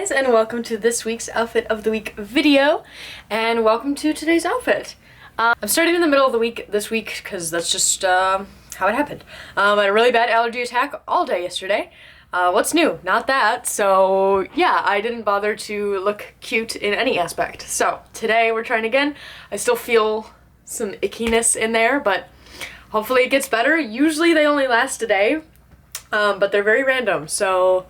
guys, and welcome to this week's Outfit of the Week video, and welcome to today's outfit. I'm starting in the middle of the week this week because that's just how it happened. I had a really bad allergy attack all day yesterday. What's new? Not that. So yeah, I didn't bother to look cute in any aspect. So today we're trying again. I still feel some ickiness in there, but hopefully it gets better. Usually they only last a day, but they're very random, so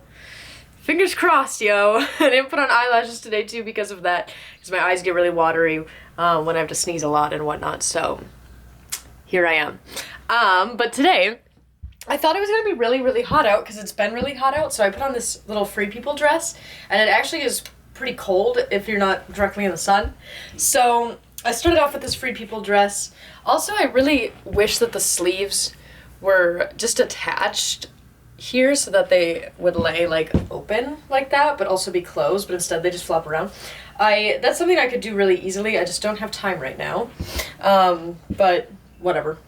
fingers crossed, yo. I didn't put on eyelashes today too because of that, because my eyes get really watery when I have to sneeze a lot and whatnot, so here I am. But today, I thought it was gonna be really, really hot out because it's been really hot out, so I put on this little Free People dress, and it actually is pretty cold if you're not directly in the sun. So I started off with this Free People dress. Also, I really wish that the sleeves were just attached here so that they would lay like open like that, but also be closed, but instead they just flop around. That's something I could do really easily. I just don't have time right now. But whatever.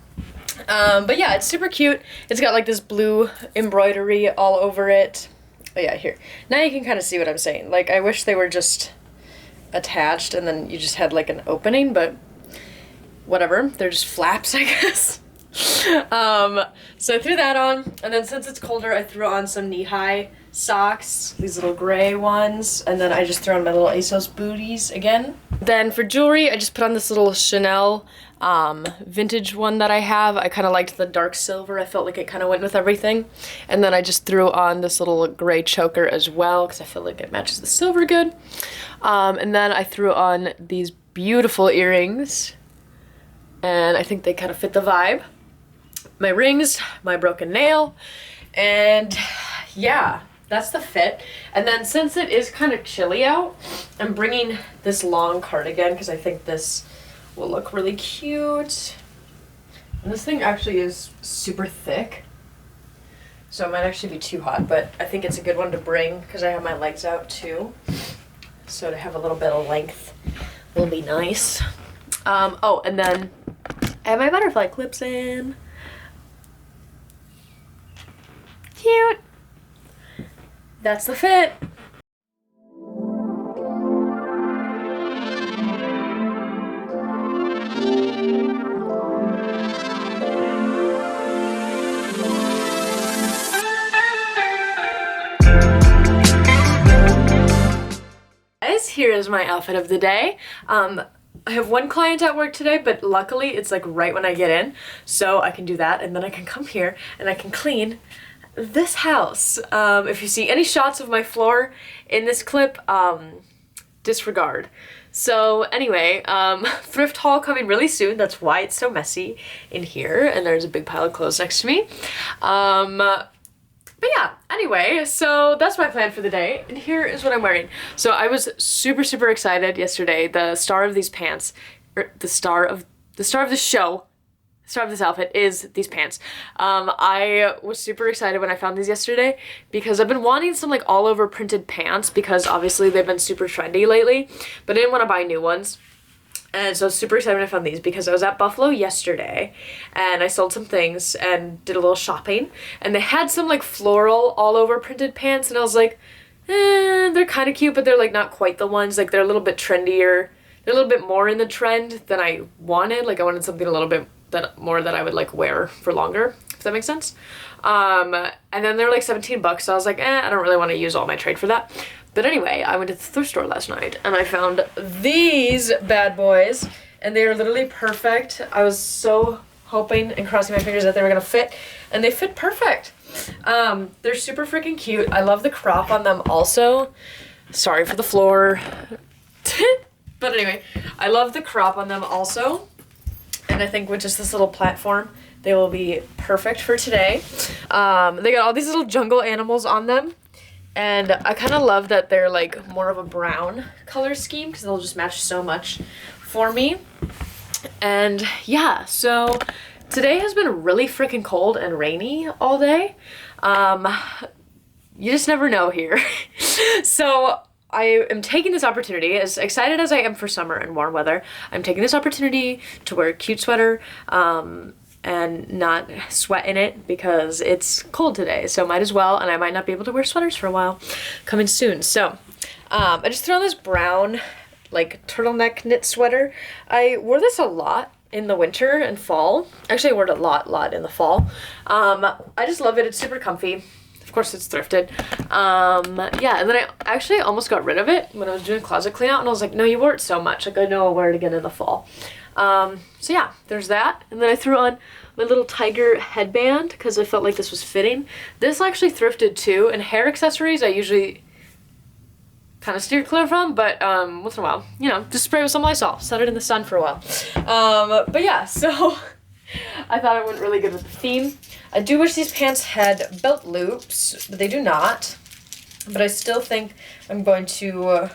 But yeah, it's super cute. It's got like this blue embroidery all over it. Oh yeah, here. Now you can kind of see what I'm saying. Like, I wish they were just attached and then you just had like an opening, but whatever. They're just flaps, I guess. So I threw that on, and then since it's colder, I threw on some knee-high socks, these little gray ones, and then I just threw on my little ASOS booties again. Then for jewelry, I just put on this little Chanel vintage one that I have. I kind of liked the dark silver. I felt like it kind of went with everything. And then I just threw on this little gray choker as well because I feel like it matches the silver good. And then I threw on these beautiful earrings, and I think they kind of fit the vibe. My rings, my broken nail, and yeah, that's the fit. And then since it is kind of chilly out, I'm bringing this long cardigan because I think this will look really cute. And this thing actually is super thick, so it might actually be too hot, but I think it's a good one to bring because I have my legs out too. So to have a little bit of length will be nice. Oh, and then I have my butterfly clips in. Cute. That's the fit. Guys, here is my outfit of the day. I have one client at work today, but luckily it's like right when I get in, so I can do that, and then I can come here and I can clean this house. If you see any shots of my floor in this clip, disregard. So anyway, thrift haul coming really soon. That's why it's so messy in here, and there's a big pile of clothes next to me. But yeah, anyway, so that's my plan for the day, and here is what I'm wearing. So I was super, super excited yesterday. The star of these pants, or the star of this show, the star of this outfit is these pants. I was super excited when I found these yesterday because I've been wanting some like all over printed pants because obviously they've been super trendy lately, but I didn't want to buy new ones. And so I was super excited when I found these because I was at Buffalo yesterday and I sold some things and did a little shopping, and they had some like floral all over printed pants, and I was like, they're kind of cute, but they're like not quite the ones. Like, they're a little bit trendier. They're a little bit more in the trend than I wanted. Like, I wanted something a little bit more that I would like wear for longer, if that makes sense. And then they're like $17, so I was like, I don't really want to use all my trade for that. But anyway, I went to the thrift store last night and I found these bad boys, and they are literally perfect. I was so hoping and crossing my fingers that they were gonna fit, and they fit perfect. They're super freaking cute. I love the crop on them also. Sorry for the floor. But anyway, I love the crop on them also. And I think with just this little platform, they will be perfect for today. They got all these little jungle animals on them. And I kind of love that they're like more of a brown color scheme because they'll just match so much for me. And yeah, so today has been really freaking cold and rainy all day. You just never know here. So I am taking this opportunity, as excited as I am for summer and warm weather, I'm taking this opportunity to wear a cute sweater and not sweat in it because it's cold today, so might as well, and I might not be able to wear sweaters for a while coming soon. So I just threw on this brown, like, turtleneck knit sweater. I wore this a lot in the winter and fall. Actually, I wore it a lot in the fall. I just love it. It's super comfy. Of course, it's thrifted. Yeah, and then I actually almost got rid of it when I was doing closet clean out, and I was like, no, you wore it so much. Like, I know I'll wear it again in the fall. So yeah, there's that. And then I threw on my little tiger headband because I felt like this was fitting. This actually thrifted too, and hair accessories I usually kind of steer clear from, but once in a while, you know, just spray with some Lysol, set it in the sun for a while. But yeah, so I thought it went really good with the theme. I do wish these pants had belt loops, but they do not. But I still think I'm going to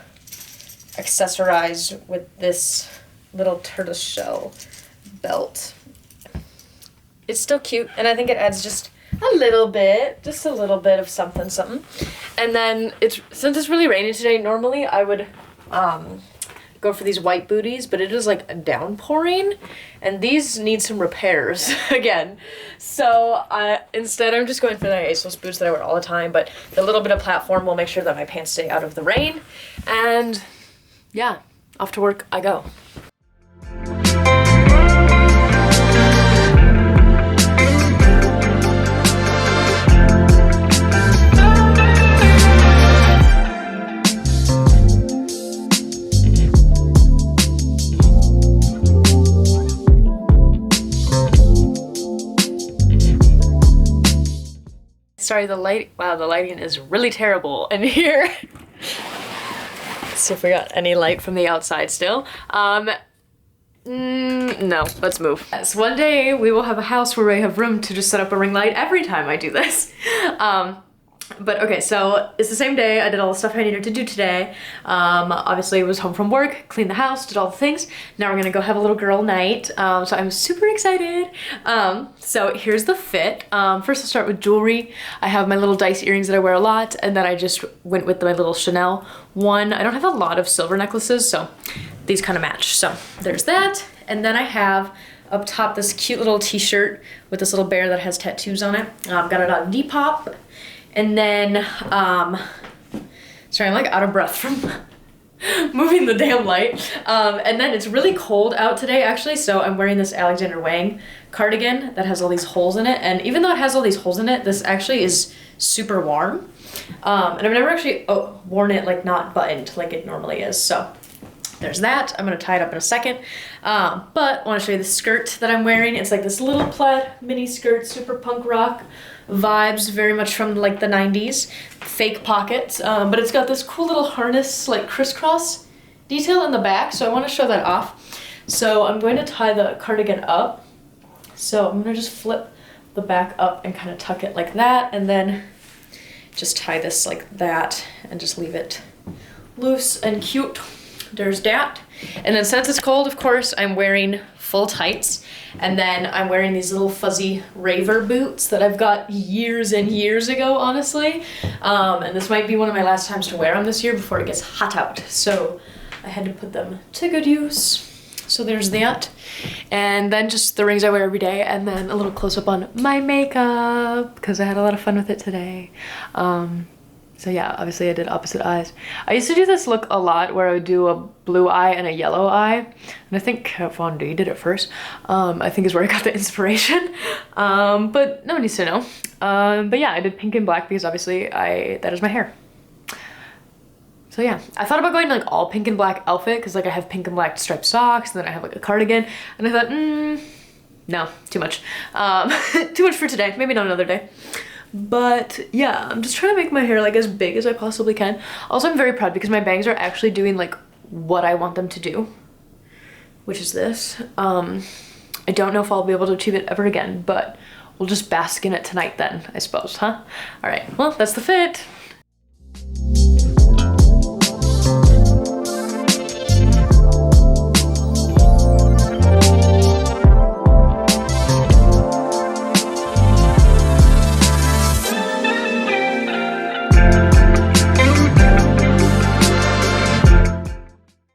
accessorize with this little tortoiseshell belt. It's still cute, and I think it adds just a little bit of something. And then since it's really rainy today, normally I would go for these white booties, but it is like downpouring, and these need some repairs again. So instead I'm just going for the ASOS boots that I wear all the time, but the little bit of platform will make sure that my pants stay out of the rain. And yeah, off to work I go. Sorry, the lighting is really terrible in here. Let's see if we got any light from the outside still. No, let's move. Yes, one day we will have a house where we have room to just set up a ring light every time I do this. But okay, so it's the same day. I did all the stuff I needed to do today. Obviously I was home from work, cleaned the house, did all the things. Now we're gonna go have a little girl night. So I'm super excited. So here's the fit. First I'll start with jewelry. I have my little dice earrings that I wear a lot, and then I just went with my little Chanel one. I don't have a lot of silver necklaces, so these kind of match. So there's that. And then I have up top this cute little t-shirt with this little bear that has tattoos on it. Got it on Depop. And then, sorry, I'm like out of breath from moving the damn light. And then it's really cold out today actually, so I'm wearing this Alexander Wang cardigan that has all these holes in it. And even though it has all these holes in it, this actually is super warm. And I've never actually worn it like not buttoned like it normally is, so there's that. I'm gonna tie it up in a second. But I wanna show you the skirt that I'm wearing. It's like this little plaid mini skirt, super punk rock vibes, very much from like the 90s. Fake pockets, but it's got this cool little harness, like crisscross detail in the back, so I wanna show that off. So I'm going to tie the cardigan up. So I'm gonna just flip the back up and kind of tuck it like that, and then just tie this like that and just leave it loose and cute. There's that. And then since it's cold, of course, I'm wearing full tights. And then I'm wearing these little fuzzy raver boots that I've got years and years ago, honestly. And this might be one of my last times to wear them this year before it gets hot out. So I had to put them to good use. So there's that. And then just the rings I wear every day, and then a little close up on my makeup because I had a lot of fun with it today. So yeah, obviously I did opposite eyes. I used to do this look a lot where I would do a blue eye and a yellow eye. And I think Kat Von D did it first. I think is where I got the inspiration. But no one needs to know. But yeah, I did pink and black because obviously that is my hair. So yeah, I thought about going like all pink and black outfit because like I have pink and black striped socks, and then I have like a cardigan. And I thought, no, too much. Too much for today, maybe not another day. But yeah, I'm just trying to make my hair like as big as I possibly can. Also, I'm very proud because my bangs are actually doing like what I want them to do, which is this. I don't know if I'll be able to achieve it ever again, but we'll just bask in it tonight then, I suppose, huh? All right, well, that's the fit.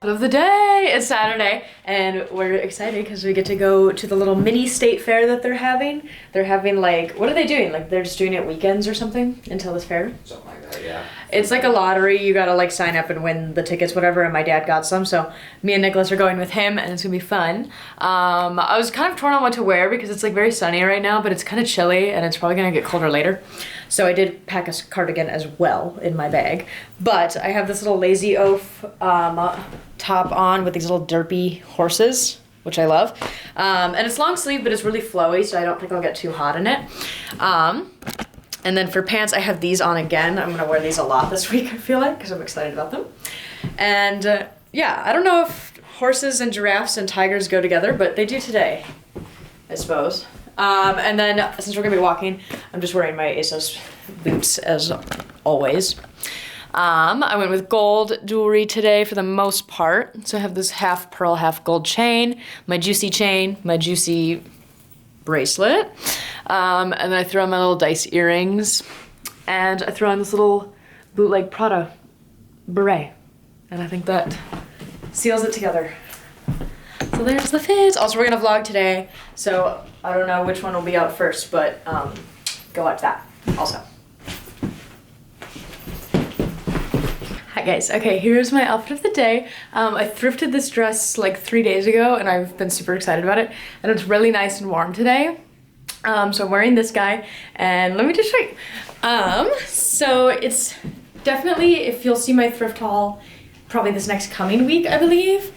Of the day. today is Saturday, and we're excited because we get to go to the little mini state fair that they're having. They're having like, what are they doing? Like they're just doing it weekends or something until this fair? Something like that, yeah. It's like a lottery. You gotta like sign up and win the tickets, whatever, and my dad got some, so me and Nicholas are going with him, and it's gonna be fun. I was kind of torn on what to wear because it's like very sunny right now, but it's kind of chilly, and it's probably gonna get colder later. So I did pack a cardigan as well in my bag, but I have this little Lazy Oaf top on with these little derpy horses, which I love. And it's long sleeve, but it's really flowy, so I don't think I'll get too hot in it. And then for pants, I have these on again. I'm gonna wear these a lot this week, I feel like, because I'm excited about them. And yeah, I don't know if horses and giraffes and tigers go together, but they do today, I suppose. And then since we're gonna be walking, I'm just wearing my ASOS boots as always. I went with gold jewelry today for the most part. So I have this half pearl, half gold chain, my juicy bracelet. And then I threw on my little dice earrings, and I threw on this little bootleg Prada beret. And I think that seals it together. So there's the fit. Also, we're gonna vlog today, so I don't know which one will be out first, but go watch that also. Hi guys, okay, here's my outfit of the day. I thrifted this dress like 3 days ago, and I've been super excited about it, and it's really nice and warm today. So I'm wearing this guy, and let me just show you. So it's definitely, if you'll see my thrift haul probably this next coming week, I believe.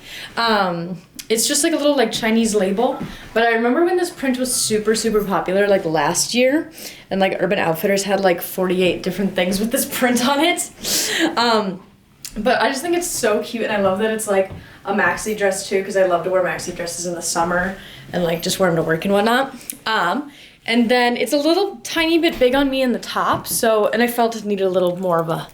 It's just like a little like Chinese label, but I remember when this print was super popular like last year, and like Urban Outfitters had like 48 different things with this print on it. But I just think it's so cute, and I love that it's like a maxi dress too, because I love to wear maxi dresses in the summer and like just wear them to work and whatnot. And then it's a little tiny bit big on me in the top, so, and I felt it needed a little more of a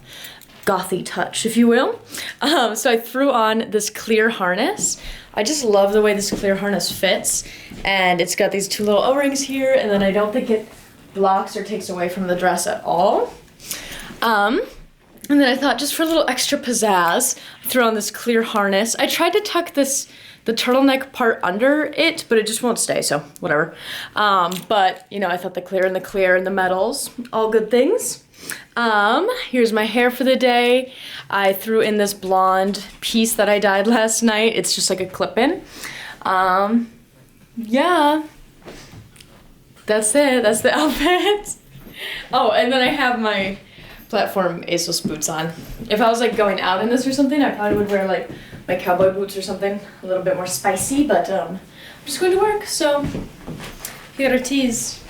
gothy touch, if you will. So I threw on this clear harness. I just love the way this clear harness fits, and it's got these two little O-rings here, and then I don't think it blocks or takes away from the dress at all. And then I thought, just for a little extra pizzazz, I threw on this clear harness. I tried to tuck the turtleneck part under it, but it just won't stay, so whatever. But, you know, I thought the clear and the metals, all good things. Here's my hair for the day. I threw in this blonde piece that I dyed last night. It's just like a clip-in. Yeah. That's it. That's the outfit. Oh, and then I have my platform ASOS boots on. If I was like going out in this or something, I probably would wear like my cowboy boots or something a little bit more spicy, but I'm just going to work, so here are teas.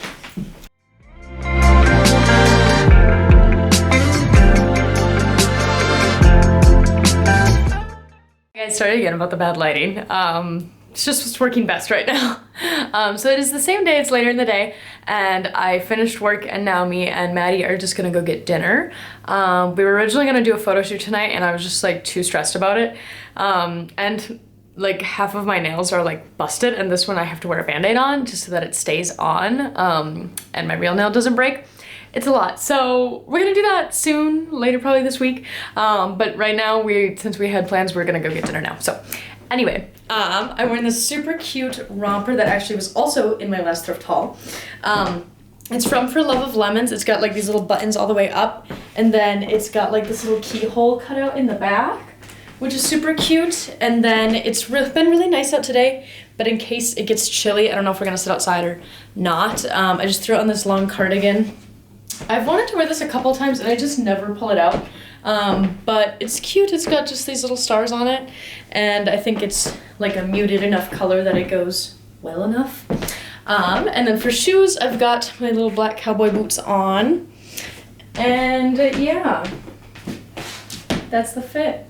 Guys, sorry again about the bad lighting. It's just what's working best right now. So it is the same day, it's later in the day, and I finished work, and now me and Maddie are just gonna go get dinner. We were originally gonna do a photo shoot tonight, and I was just like too stressed about it. And like half of my nails are like busted, and this one I have to wear a band-aid on just so that it stays on, and my real nail doesn't break. It's a lot, so we're gonna do that soon, later probably this week. But right now, since we had plans, we're gonna go get dinner now. So anyway, I'm wearing this super cute romper that actually was also in my last thrift haul. It's from For Love of Lemons. It's got like these little buttons all the way up, and then it's got like this little keyhole cut out in the back, which is super cute. And then it's been really nice out today, but in case it gets chilly, I don't know if we're gonna sit outside or not, I just threw it on this long cardigan. I've wanted to wear this a couple times, and I just never pull it out. But it's cute. It's got just these little stars on it, and I think it's like a muted enough color that it goes well enough. And then for shoes, I've got my little black cowboy boots on, and yeah, that's the fit.